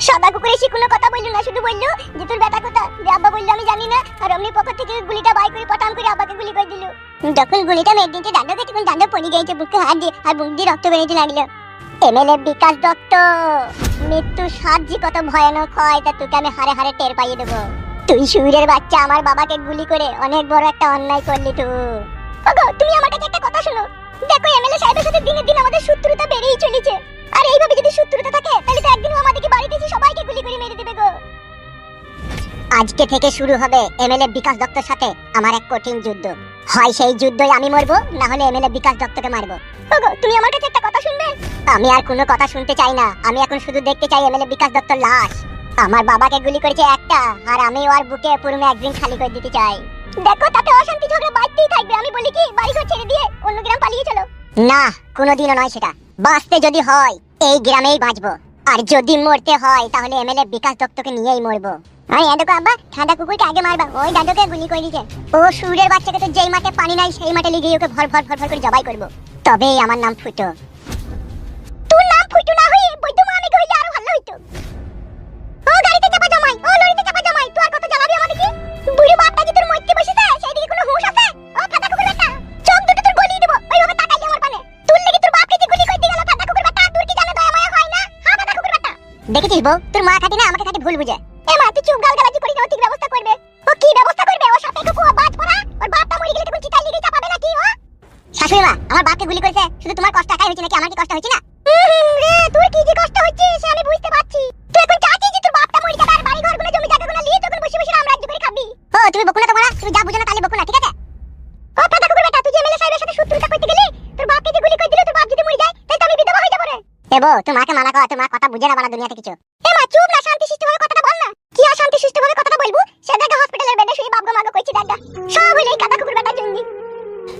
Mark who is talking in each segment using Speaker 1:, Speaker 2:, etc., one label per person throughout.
Speaker 1: সাদা কুকুর এসে কোনো কথা বললো না, শুধু বললো যে তোর বেটা কোথা। আব্বা বললো আমি জানি না, আর অমনি পকেট থেকে গুলিটা বাই করে পটাম করে আব্বাকে গুলি করে দিল। যখন গুলিটা মেরে দিতে দাঁড়াতে তখন দাঁড়া পড়ে গিয়েছে বুকে হাত দিয়ে, আর বুক দিয়ে রক্ত বেরোতে লাগলো। এমএলএ বিকাশ দত্ত, মৃত্যু সাহায্য কত ভয়ানক হয় তা তোকে আমি হারে হারে টের পাইয়ে দেবো। তুই শুয়োরের বাচ্চা আমার বাবাকে গুলি করে অনেক বড় একটা অন্যায় করলি তুই। ওগো তুমি আমার কাছে একটা কথা শোনো, দেখো এমএলএ সাহেবের সাথে দিনের দিন আমাদের শত্রুতা বেড়েই চলেছে, আর এইভাবে যদি শত্রুতা থাকে তাহলে তো একদিন আমাদেরকে বাড়িতে এসে সবাইকে গুলি করে মেরে দেবে গো। আজকে থেকে শুরু হবে এমএলএ বিকাশ দত্তর সাথে আমার এক কঠিন যুদ্ধ। হয় সেই যুদ্ধই আমি মরবো, না হলে এমএলএ বিকাশ দত্তকে মারবো। ওগো তুমি আমার কাছে একটা কথা শুনবে? আমি আর কোনো কথা শুনতে চাই না, আমি এখন শুধু দেখতে চাই এমএলএ বিকাশ দত্তর লাশ। আমার বাবাকে গুলি করেছে একটা, আর আমি ওর বুকে পুরো একদিন খালি করে দিতে চাই। দেখো তাতে অশান্তি ঝগড়া বাড়তেই থাকবে, আমি বলি কি বাড়ি ঘর ছেড়ে দিয়ে অন্য গ্রাম পালিয়ে চলো। না, কোনোদিনও নয় সেটা। বাঁচতে যদি হয় এই গ্রামেই বাঁচবো, আর যদি মরতে হয় তাহলে এমএলএ বিকাশ দত্তকে নিয়েই মরবো। আরে দেখো আব্বা, ঠান্ডা কুকুরকে আগে মারবা, ওই দাদুকে গুলি করে দিয়েছে। ও সুরের বাচ্চাকে তো যেই মাঠে পানি নাই সেই মাঠে লিগিয়ে ওকে ভর ভর ভর ভর করে জবাই করবো, তবেই আমার নাম ফুটো। তোর নাম ফুটো না হয়ে বৈদ্যমা আমি কইলে আরো ভালো হইতো। ও গাড়িতে চাপা জামাই, ও লরিতে চাপা জামাই, তুই আর কত জ্বালাবি আমাদেরকে? বুড়ি বাপটা কি তোর মইতে বসেছে, সেই দিকে কোনো হুঁশ আছে? ও ফাটা কুকুর বেটা, চোখ দুটো তোর গলিয়ে দেব ওইভাবে তাকাইলে আমার পানে। তুই লাগি তোর বাপকে যে গুলি করে দিয়ে গেল ফাটা কুকুর বেটা, তোর কি জানা দয়া মায়া হয় না? হ্যাঁ ফাটা কুকুর বেটা। দেখেছিস বউ, তোর মা খাটি না আমাকে খাটি ভুল বুঝে। এ মা তুই চুপ গালগালাজি করিস না, ও ঠিক ব্যবস্থা করবে। ও কি ব্যবস্থা করবে? ও সাপে কুকুর বাজ পড়া, ওর বাপটা মরে গেলে তখন চিতাই লিগে চাপাবে নাকি ও? শাশুড়ি মা, আমার বাপকে গুলি করেছে, শুধু তোমার কষ্ট একাই হয়েছে নাকি আমার কি কষ্ট হয়েছে না? রে তোর কি যে কষ্ট হচ্ছে সে আমি বুঝতে পারছি। তুই এখন চাচ্ছিস যে তোর বাপটা মরে যাবে আর বাড়ি ঘরগুলো জমি জায়গাগুলো নিয়ে তখন বসে বসে রাম রাজ্য করে খাবি। ও তুমি বকুনা তো মারা, তুমি যা বুঝো না তাহলে বকুনা, ঠিক আছে? ও ফাটা কুকুর বেটা, তুই যে এমএলএ সাহেবের সাথে শত্রুতা করতে গেলি, তোর বাপকে যে গুলি করে দিল, তোর বাপ যদি মরে যায় তাহলে তো আমি বিধবা হয়ে যাব রে। এ বউ, তুই মাকে মানা কর, তোর মা কথা বুঝে না বানা দুনিয়াতে কিছু। এ মা চুপ না, শান্তি শিষ্টভাবে কথাটা বল না। কি আর শান্তি শিষ্টভাবে কথাটা বলবো? সে জায়গা হসপিটালের বেডে শুয়ে বাপ গো মাগো কইছি দাদা, সব হইলেই কাদা কুকুর বেটার জন্য।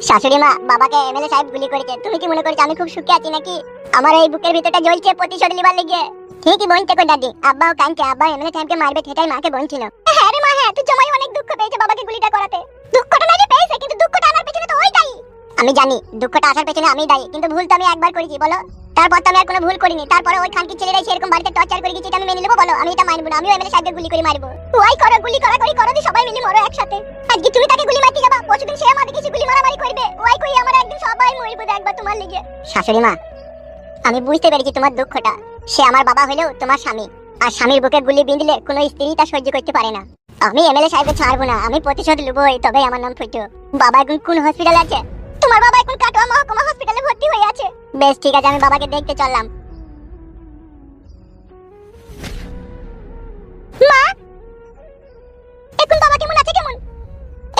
Speaker 1: শাশুড়ি মা, বাবাকে এমএলএ সাহেব গুলি করেছে, তুমি কি মনে করছো আমি খুব সুখে আছি নাকি? আমার এই বুকের ভিতরটা জ্বলছে প্রতিশোধ নিবার লেগে। ঠিকই বলতে কই দাদি, আব্বাও কাঁদছে, আব্বা এমএলএ সাহেবকে মারবে সেটাই মাকে বলছিল। হ্যাঁ রে মা, হ্যাঁ তুই জামাই অনেক দুঃখ পেয়েছে বাবাকে গুলিটা করাতে। দুঃখটা নাইলে পেয়েছে, কিন্তু দুঃখটা আনার পেছনে তো ওই দায়ী। আমি জানি দুঃখটা আসার পেছনে আমি দায়ী, কিন্তু ভুল তো আমি একবার করেছি বলো, তারপর তো আমি আর কোনো ভুল করিনি। তারপরে ওই খানকি ছেলেরাই সেরকম বাড়িতে টর্চার করে গেছে, এটা আমি মেনে নেবো বলো? আমি এটা মানবো না, আমিও এমএলএ সাহেবকে গুলি করে মারবো। ওই করো গুলি করা করি করো, দি সবাই মিলে মরো একসাথে। আজকে তুমি তাকে গুলি মারতে যাবা, পরশুদিন সে আমাদের কিছু গুলি মারামারি করবে, ওই কই আমরা একদিন সবাই মরবো দেখবা তোমার লিগে। শাশুড়ি মা, আমি বুঝতে পেরেছি তোমার দুঃখটা। সে আমার বাবা হলেও তোমার স্বামী, আর স্বামীর বুকে গুলি বিঁধলে কোনো স্ত্রী তা সহ্য করতে পারে না। আমি এমএলএ সাহেবকে ছাড়বো না, আমি প্রতিশোধ লুবই, তবে আমার নাম ফুটো। বাবা এখন কোন হসপিটালে আছে? তোমার বাবা এখন কাটোয়া মহকুমা হসপিটালে ভর্তি হয়ে আছে। বেশ ঠিক আছে, আমি বাবাকে দেখতে চললাম। মা, এখন বাবা কেমন আছে? কেমন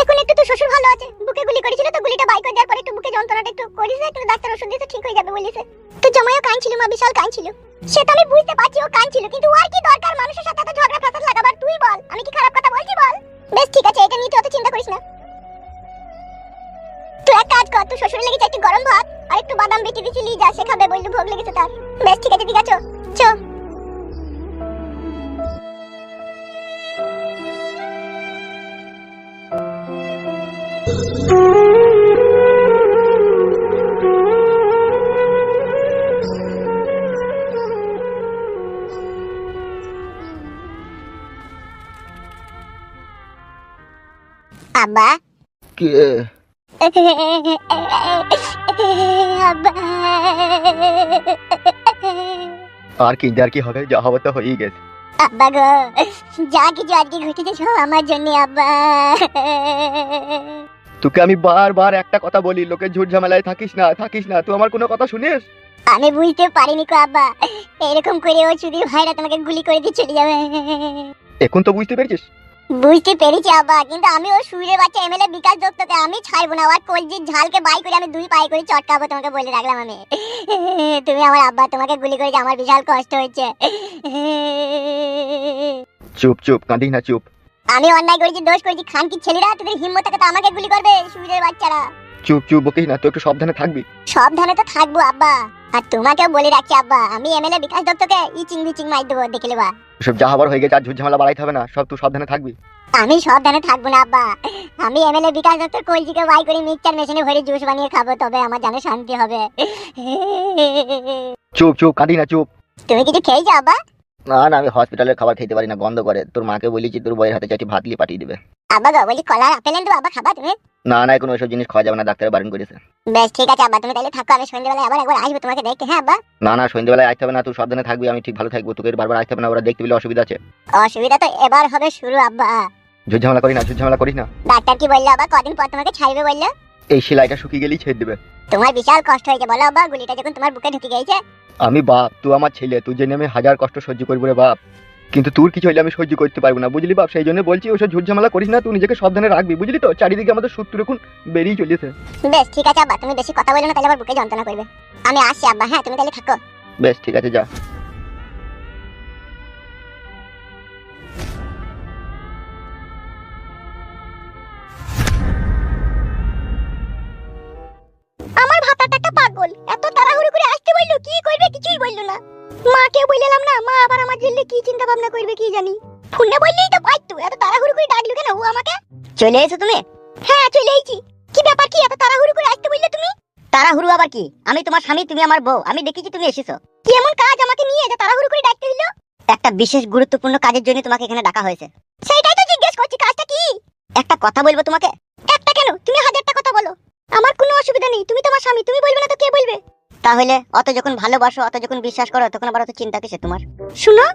Speaker 1: এখন? একটু তো শ্বশুর ভালো আছে, বুকে গুলি করেছিল তো গুলিটা বাই করে দেওয়ার পরে একটু বুকে যন্ত্রণাটা একটু করেছে, একটু ডাক্তার ওষুধ দিয়েছে, ঠিক হয়ে যাবে বলেছে। তো জামাইও কাঁদছিল, মা বিশাল কাঁদছিল। সেটা আমি বুঝতে পারছি ও কাঁদছিল, কিন্তু আর কি দরকার মানুষের সাথে এত ঝগড়া ফাসাদ লাগাবার? তুই বল, আমি কি খারাপ কথা বলছি বল? বেশ ঠিক আছে, এটা নিয়ে তুই অত চিন্তা করিস না। তুই এক কাজ কর, তুই শ্বশুরের লেগেছে একটু গরম ভাত আর একটু বাদাম বেটে দিছি নিয়ে যা, সে খাবে, বললু ভোগ লেগেছে তার। বেশ ঠিক আছে, ঠিক আছে চো। আব্বা
Speaker 2: কে?
Speaker 1: আব্বা
Speaker 2: আর কি হবে, যা হবে তো হয়েই গেছে।
Speaker 1: আব্বা গো, যা কিছু আজকে ঘটেছে সব আমার জন্য আব্বা।
Speaker 2: তোকে আমি বারবার একটা কথা বলি, লোকে ঝুট ঝামেলায় থাকিস না থাকিস না, তুই আমার কোনো কথা শুনিস?
Speaker 1: আমি বুঝতে পারিনি কো আব্বা, এরকম করে ও চুদির ভাইরা তোমাকে গুলি করে দিয়ে চলে যাবে।
Speaker 2: এখন তো বুঝতে পেরেছিস?
Speaker 1: বুঝতে পেরেছি আব্বা, কিন্তু আমি ও সুরের বাচ্চা এমএলএ বিকাশ দত্তকে আমি ছাড়বো না, আর কলজির ঝালকে বাই করে আমি দুই পায়ে করে চটকাবো, তোমাকে বলে রাখলাম আমি। তুমি আমার আব্বা, তোমাকে গুলি করেছে, আমার বিশাল কষ্ট হচ্ছে।
Speaker 2: চুপ চুপ, কাঁদিস না, চুপ।
Speaker 1: আমি অন্যায় করেছি, দোষ করেছি, খানকির ছেলেরা তোদের হিম্মত থাকে তো আমাকে গুলি করবে, সুরের বাচ্চারা।
Speaker 2: চুপ চুপ, বকিস না, তুই একটু সাবধানে থাকবি।
Speaker 1: সাবধানে তো থাকবো আব্বা, আর তোমাকেও বলে রাখছি আব্বা, আমি এমএলএ বিকাশ দত্তকে ইচিং বিচিং মার দেবো, দেখে নেবা।
Speaker 2: সব যা হবার হয়ে গেছে, আর ঝুট ঝামেলা বাড়াইতে হবে না, সব তুই সাবধানে থাকবি।
Speaker 1: আমি সাবধানে থাকবো না আব্বা। আমি এমএলএ বিকাশ দত্তর কলজিকে বাই করে মিক্সচার মেশিনে ভরে জুস বানিয়ে খাবো, তবে আমার জানে শান্তি হবে।
Speaker 2: চুপ চুপ, কাঁদি না, চুপ।
Speaker 1: তুমি কিছু খেয়েছো আব্বা?
Speaker 2: না না, আমি হসপিটালের খাবার খেতে পারি না, গন্ধ করে। তোর মাকে বলেছি তোর বইয়ের হাতে চাইছি ভাত লিয়ে পাঠিয়ে দিবে।
Speaker 1: আব্বা গো বলি কলা আপেল এনে দেবো আব্বা, খাবা তুমি?
Speaker 2: না না, এখন ওইসব জিনিস খাওয়া যাবে না, ডাক্তারে বারণ করেছে।
Speaker 1: বেশ ঠিক আছে আব্বা, তুমি তাহলে থাকো, আমি সন্ধ্যাবেলায় আবার একবার আসবো তোমাকে দেখতে। হ্যাঁ আব্বা।
Speaker 2: না না, সন্ধ্যেবেলায় আসতে হবে না, তুই সাবধানে থাকবি, আমি ঠিক ভালো থাকবো, তোকে বারবার আসতে হবে না, ওরা দেখতে পেলে অসুবিধা আছে।
Speaker 1: অসুবিধা তো এবার হবে শুরু আব্বা।
Speaker 2: ঝুট ঝামেলা করিস না, ঝুট ঝামেলা করিস না।
Speaker 1: ডাক্তার কি বললো আব্বা, কদিন পর তোমাকে ছাড়বে বললো?
Speaker 2: এই সেলাইটা শুকিয়ে গেলেই ছেড়ে দেবে।
Speaker 1: তোমার বিশাল কষ্ট হয়েছে বলো আব্বা, গুলিটা যখন তোমার বুকে ঢুকে গেছে।
Speaker 2: আমি বাপ, তুই আমার ছেলে, তুই জেনে আমি হাজার কষ্ট সহ্য করবো রে বাপ, কিন্তু তোর কিছু হইলে আমি সহ্য করতে পারবো না, বুঝলি বাপ? সেই জন্য বলছি ওসব ঝুট ঝামেলা করিস না, তুই নিজেকে সাবধানে রাখবি, বুঝলি তো? চারিদিকে আমাদের শত্রু এখন বেরিয়ে চলেছে।
Speaker 1: বেশ ঠিক আছে আব্বা, তুমি বেশি কথা বলো না, তাহলে আমার বুকে যন্ত্রণা করবে। আমি আসছি আব্বা, হ্যাঁ তুমি তাহলে থাকো।
Speaker 2: বেশ ঠিক আছে, যা।
Speaker 1: আমার ভাতাটা একটা পাগল, এত তাড়াহুড়ো করে আসতে বললো, কি করবে কিছুই বললো না। মাকে বললাম না, মা আবার আমার জন্য কি চিন্তা ভাবনা করবে কি জানি। ফোনে বললেই তো পারতো, এত তাড়াহুড়ো করে ডাকলো কেন ও আমাকে? চলে এসো তুমি? হ্যাঁ চলে এসেছি। কি ব্যাপার, কি এত তাড়াহুড়ো করে আসতে বললে তুমি? তাড়াহুড়ো আবার কি? আমি তোমার স্বামী, তুমি আমার বউ, আমি দেখেছি তুমি এসেছো। কি এমন কাজ আমাকে নিয়ে যে তাড়াহুড়ো করে ডাকতে হলো? একটা বিশেষ গুরুত্বপূর্ণ কাজের জন্য তোমাকে এখানে ডাকা হয়েছে। সেটাই তো জিজ্ঞেস করছি, কাজটা কি? একটা কথা বলবো তোমাকে। একটা কেন, তুমি হাজারটা কথা বলো, আমার কোনো অসুবিধা নেই। তুমি তোমার স্বামী, তুমি বলবে না তো কে বলবে? তাহলে অত যখন ভালোবাসো, অত যখন বিশ্বাস করো, তখন আবার অত চিন্তা কিসে তোমার? শুনো,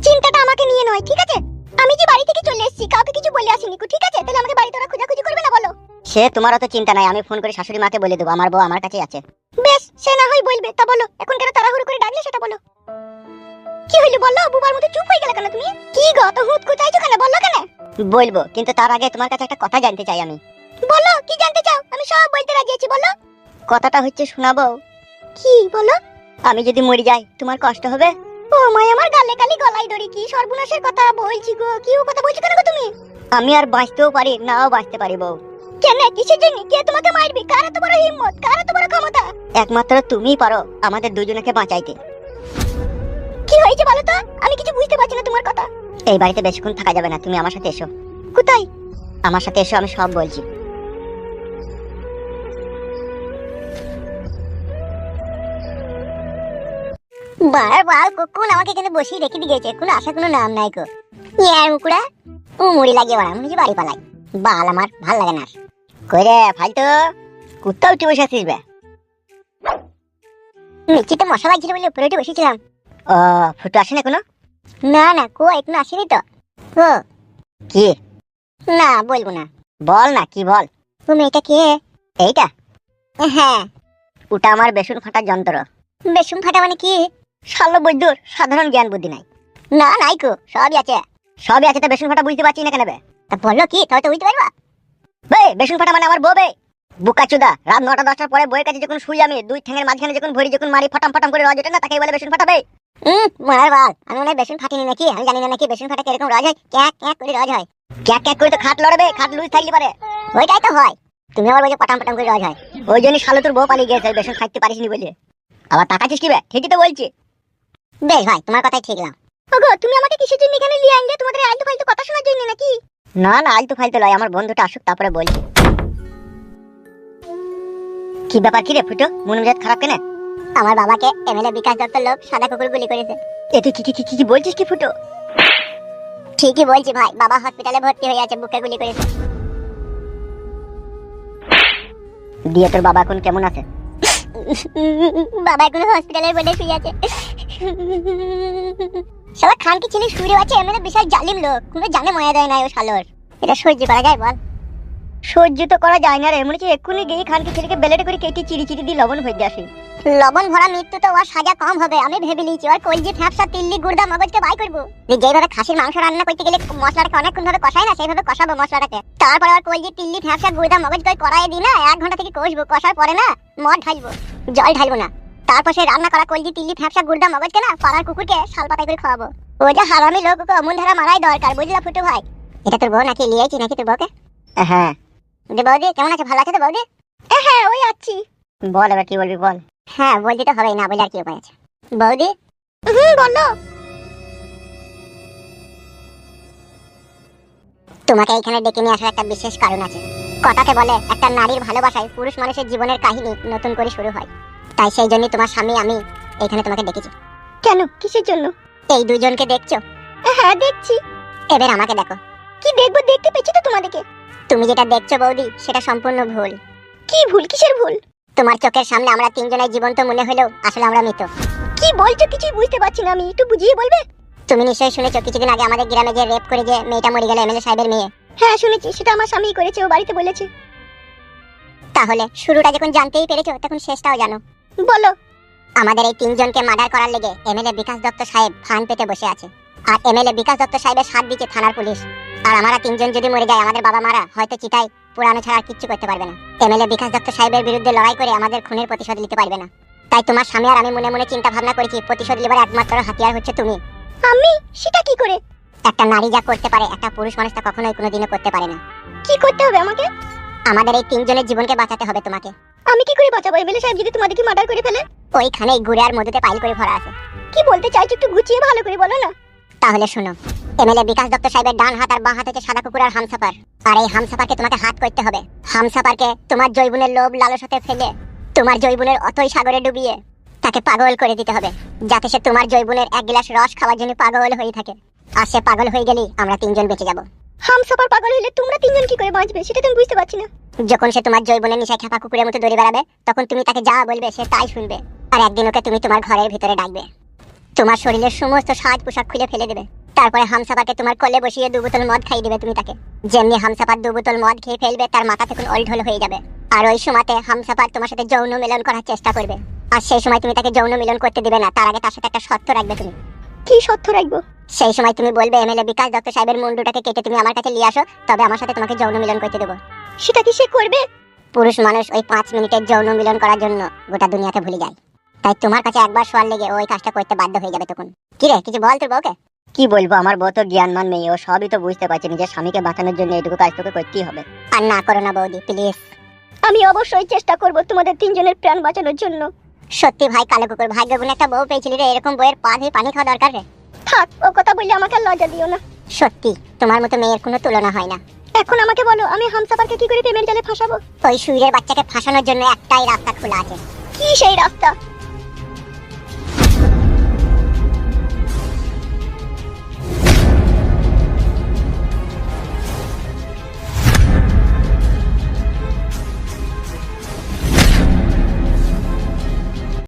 Speaker 1: চিন্তাটা আমাকে নিয়ে নয়, ঠিক আছে? আমি যে বাড়ি থেকে চলে এসেছি, কাউকে কিছু বলে আসিনি, ঠিক আছে? তাহলে আমাকে বাড়িতে ওরা খোঁজাখুঁজি করবে না বলো? সে তোমার অত চিন্তা নাই, আমি ফোন করে শাশুড়ি মাকে বলে দেবো, আমার বউ আমার কাছেই আছে। বেশ, সে না হয় বলবে, তা বলো এখন কেন তাড়াহুড়ো করে ডাকলে সেটা বলো। কি হইলো বলো, বুবার মতো চুপ হয়ে গেল কেন তুমি? কি গো, তো হুট করে চাইছো কেন, বলো কেন? বলবো, কিন্তু তার আগে তোমার কাছে একটা কথা জানতে চাই আমি। বলো, কি জানতে চাও? আমি সব বলতে রাজি আছি, বলো। কথাটা হচ্ছে শোনাবো। কি বলো? আমি যদি মরে যাই তোমার কষ্ট হবে? ও মাই, আমার গালে গালি গলায় দড়ি, কি সর্বনাশের কথা বলছি গো, কি ও কথা বলছো কেন গো তুমি? আমি আর বাঁচতেও পারি, নাও বাঁচতে পারি বউ। কেন, কিসের জন্য? কে তোমাকে মারবে? কার এত বড় হিম্মত, কার এত বড় ক্ষমতা? একমাত্র তুমিই পারো আমাদের দুজনকে বাঁচাইতে। কি হয়েছে বলো তো, আমি কিছু বুঝতে পারছি না তোমার কথা। এই বাড়িতে বেশিক্ষণ থাকা যাবে না, তুমি আমার সাথে এসো। কোথায়? আমার সাথে এসো, আমি সব বলছি। বারবার কোন আমাকে এখানে বসিয়ে রেখে দিয়ে গেছে, কোনো আশা কোনো নাম নাই গো। ইয়ার মুকুড়া ও মুড়ি লাগিয়ে বাড়া, আমি বাড়ি পালাই। বাল আমার ভাল লাগে না। কই রে ফালতু, কুত্তা উঠে বসে আছিস বে? নিচেতে মশা লাগছিল বলে উপরে উঠে বসেছিলাম। ও, ফুটো আসে না কোনো? না না, কো এখনো আসেনি তো। ও কি? না বলবো না। বল না, কি বল। ও মেয়েটা কে? এইটা? হ্যাঁ, ওটা আমার বেসন ফাটার যন্ত্র। বেসন ফাটা মানে কি? শালো বৈদ্যুর সাধারণ জ্ঞান বুদ্ধি নাই। না নাই কো, সবই আছে। সবই আছে, তা বেসন ফাটা বুঝতে পারছি না কেন বে? তা বললো কি, তাহলে তো বুঝতে পারবা। বে, বেসন ফাটা মানে আমার বউ বে। বুকাচুদা, রাত 9টা 10টার পরে বউয়ের কাছে যখন শুই আমি, দুই ঠ্যাঙের মাঝখানে যখন ভরি যখন মারি ফটাম ফটাম করে রজ ওঠে না, তাকেই বলে বেসন ফাটাবে। মার বাল, আমি মনে হয় বেসন ফাটিনি নাকি, আমি জানি না নাকি বেসন ফাটা কিরকম রজ হয়। ক্যাক ক্যাক করে রজ হয়। ক্যাক ক্যাক করে তো খাট লড়বে, খাট লুজ থাকলে পারে। ওইটাই তো হয়, তুমি আবার বলছো পটাম পটাম করে রজ হয়। ওই জন্য শালো তোর বউ পালিয়ে গেছে, বেসন খাইতে পারিসনি বলে। আবার তাকাচ্ছিস কি বে? ঠিকই তো বলছি। বেশ ভাই, তোমার কথাই ঠিক না। ওগো, তুমি আমাকে কিসের জন্য এখানে নিয়ে আনলে? তোমাদের আলতু ফালতু কথা শোনার জন্য নাকি? না না, আলতু ফালতু লয়, আমার বন্ধুটা আসুক তারপরে বলছি। কি ব্যাপার, কি রে ফুটো, মন মেজাজ খারাপ কেন? আমার বাবাকে এমএলএ বিকাশ দত্তর লোক সাদা কুকুর গুলি করেছে। এ তুই কি বলছিস কি ফুটো? ঠিকই বলছি ভাই, বাবা হসপিটালে ভর্তি হয়ে আছে, বুকে গুলি করেছে। দিয়ে তোর বাবা এখন কেমন আছে? বাবা এখন হসপিটালের বেডে শুয়ে আছে। শালা খানকি ছেলে শুয়ে আছে, এমএলএ বিশাল জালিম লোক, কোনো জানে ময়া দেয় না ও শালোর। এটা সহ্য করা যায় বল? সহ্য তো করা যায় না রে, মনে হচ্ছে এক্ষুনি গিয়ে খানকি ছেলেকে বেলেটে করে কেটে চিড়ি চিড়ি দিয়ে লবণ হয়ে আসে। লবণ ভরা মৃত্যু তো ওর সাজা কম হবে, আমি ভেবে নিয়েছি। ওর কলজি ফ্যাপসা তিল্লি গুড়দা মগজকে বাই করবো। যেভাবে খাসির মাংস রান্না করতে গেলে মশলাটাকে অনেকক্ষণ ভাবে কষায় না, সেইভাবে কষাবো মশলাটাকে। তারপরে ওর কলজি তিল্লি ফ্যাপসা গুড়দা মগজ করে কড়াইয়ে দিই না, 1 ঘন্টা থেকে কষবো। কষার পরে না মদ ঢালবো, জল ঢালবো না। তারপর সেই রান্না করা কলজি তিল্লি ফ্যাপসা গুড়দা মগজকে না পাড়ার কুকুরকে শাল পাতায় করে খাওয়াবো। ওই যে হারামি লোক, ওকে অমন ধারা মারাই দরকার, বুঝলা ফুটু ভাই? এটা তোর বউ নাকি, লিয়েছি নাকি তোর বউকে? হ্যাঁ। যে বৌদি কেমন আছে, ভালো আছে তো বৌদি? হ্যাঁ ওই আছি। বল এবার কি বলবি বল। হ্যাঁ বলতে তো হবেই, না বলে আর কি উপায় আছে। বৌদি বলো। তোমাকে এখানে ডেকে নিয়ে আসার একটা বিশেষ কারণ আছে। কথাতে বলে একটা নারীর ভালোবাসায় পুরুষ মানুষের জীবনের কাহিনী নতুন করে শুরু হয়। তাই সেই জন্য তোমার স্বামী আমি এখানে তোমাকে ডেকেছি। কেন, কিসের জন্য? এই দুজনকে দেখছো? হ্যাঁ দেখছি। এবার আমাকে দেখো। কি দেখবো? দেখতে পেয়েছি তো তোমাদেরকে। তুমি যেটা দেখছো বৌদি, সেটা সম্পূর্ণ ভুল। কি ভুল? কিসের ভুল? তোমার চোখের সামনে আমরা তিনজনের জীবন্ত মনে হলেও আসলে আমরা মৃত। কি বলছো? কিছুই বুঝতে পারছি না আমি, একটু বুঝিয়ে বলবে? তুমি নিশ্চয়ই শুনেছো কিছুদিন আগে আমাদের গ্রামে যে রেপ করে যে মেয়েটা মরে গেল, এমএলএ সাহেবের মেয়ে। হ্যাঁ শুনেছি, সেটা আমার স্বামী করেছে, ও বাড়িতে বলেছে। তাহলে শুরুটা যখন জানতেই পেরেছো, তখন শেষটাও জানো। বলো। আমাদের এই তিনজনকে মার্ডার করার লেগে এমএলএ বিকাশ দত্ত সাহেব ফান পেতে বসে আছে। আর এমএলএ বিকাশ দত্ত সাহেবের সাথ দিচ্ছে থানার পুলিশ। আর আমরা তিনজন যদি মরে যাই, আমাদের বাবা মারা হয়তো চিতায় পুরানো ছাড়া আর কিচ্ছু করতে পারবে না। এমএলএ বিকাশ দত্ত সাহেবের বিরুদ্ধে লড়াই করে আমাদের খুনের প্রতিশোধ নিতে পারবে না। তাই তোমার স্বামী আর আমি মনে মনে চিন্তা ভাবনা করেছি, প্রতিশোধ নেবার একমাত্র হাতিয়ার হচ্ছে তুমি। আমি? সেটা কি করে? একটা নারী যা করতে পারে একটা পুরুষ মানুষ তা কখনোই কোনোদিনও করতে পারে না। কি করতে হবে আমাকে? আমাদের এই তিনজনের জীবনকে বাঁচাতে হবে তোমাকে। আমি কি করে বাঁচাবো? এমএলএ সাহেব যদি তোমাদেরকে মার্ডার করে ফেলে? ওইখানে গুড়ে আর মধুতে পাইল করে ভরা আছে। কি বলতে চাইছো একটু গুছিয়ে ভালো করে বলো না। তাহলে শোনো, এমএলএ বিকাশ দত্ত সাহেবের ডান হাত আর বাঁ হাত হচ্ছে সাদা কুকুর আর হামসাপার। আর এই হামসাপারকে তোমাকে হাত করতে হবে। হামসাপারকে তোমার জৈবনের লোভ লালসাতে ফেলে তোমার জৈবনের অতই সাগরে ডুবিয়ে তাকে পাগল করে দিতে হবে, যাতে সে তোমার জৈবনের এক গ্লাস রস খাওয়ার জন্য পাগল হয়ে থাকে। আর সে পাগল হয়ে গেলেই আমরা তিনজন বেঁচে যাব। হামসাপার পাগল হইলে তোমরা তিনজন কি করে বাঁচবে সেটা তুমি বুঝতে পারছি না। যখন সে তোমার জৈবনের নিশায় খেপা কুকুরের মতো দৌড়ে বেড়াবে, তখন তুমি তাকে যা বলবে সে তাই শুনবে। আর একদিন ওকে তুমি তোমার ঘরের ভিতরে ডাকবে, তোমার শরীরের সমস্ত সাজ পোশাক খুলে ফেলে দেবে। তারপরে হামসাপারকে তোমার কোলে বসিয়ে 2 বোতল মদ খাইয়ে দেবে তুমি তাকে। যেমনি হামসাপার 2 বোতল মদ খেয়ে ফেলবে, তার মাথা থেকে ওলঢোল হয়ে যাবে। আর ওই সময়তে হামসাপার তোমার সাথে যৌন মিলন করার চেষ্টা করবে। আর সেই সময় তুমি তাকে যৌন মিলন করতে দিবে না, তার আগে তার সাথে একটা শর্ত রাখবে তুমি। কি শর্ত রাখবো? সেই সময় তুমি বলবে এমএলএ বিকাশ দত্ত সাহেবের মুন্ডুটাকে কেটে তুমি আমার কাছে নিয়ে আসো, তবে আমার সাথে তোমাকে যৌন মিলন করতে দেবো। সেটা কি সে করবে? পুরুষ মানুষ ওই 5 মিনিটের যৌন মিলন করার জন্য গোটা দুনিয়াকে ভুলে যায়। তাই তোমার কাছে একবার শোয়ার লেগে ওই কাজটা করতে বাধ্য হয়ে যাবে তখন। কি রে, কিছু বল তোর বউকে।
Speaker 3: কি বলবো, আমার বউ তো জ্ঞানমান মেয়ে, ও সবই তো বুঝতে পারছে নিজের স্বামীকে বাঁচানোর জন্য এটুকু কাজ তোকে করতেই হবে।
Speaker 1: আর না করো না বৌদি, প্লিজ। আমি অবশ্যই চেষ্টা করব তোমাদের তিনজনের প্রাণ বাঁচানোর জন্য। সত্যি ভাই কালো কুকুর, ভাগ্যগুণ একটা বউ পেয়েছিলি রে, এরকম বউয়ের পা ধুয়ে পানি খাওয়া দরকার রে। থাক, ও কথা বললে আমাকে লজ্জা দিও না। সত্যি তোমার মতো মেয়ের কোনো তুলনা হয় না। এখন আমাকে বলো, আমি হামসাপারকে কি করে প্রেমের জালে ফাঁসাবো? ওই শুইরের বাচ্চাকে ফাঁসানোর জন্য একটাই রাস্তা খোলা আছে। কি সেই রাস্তা?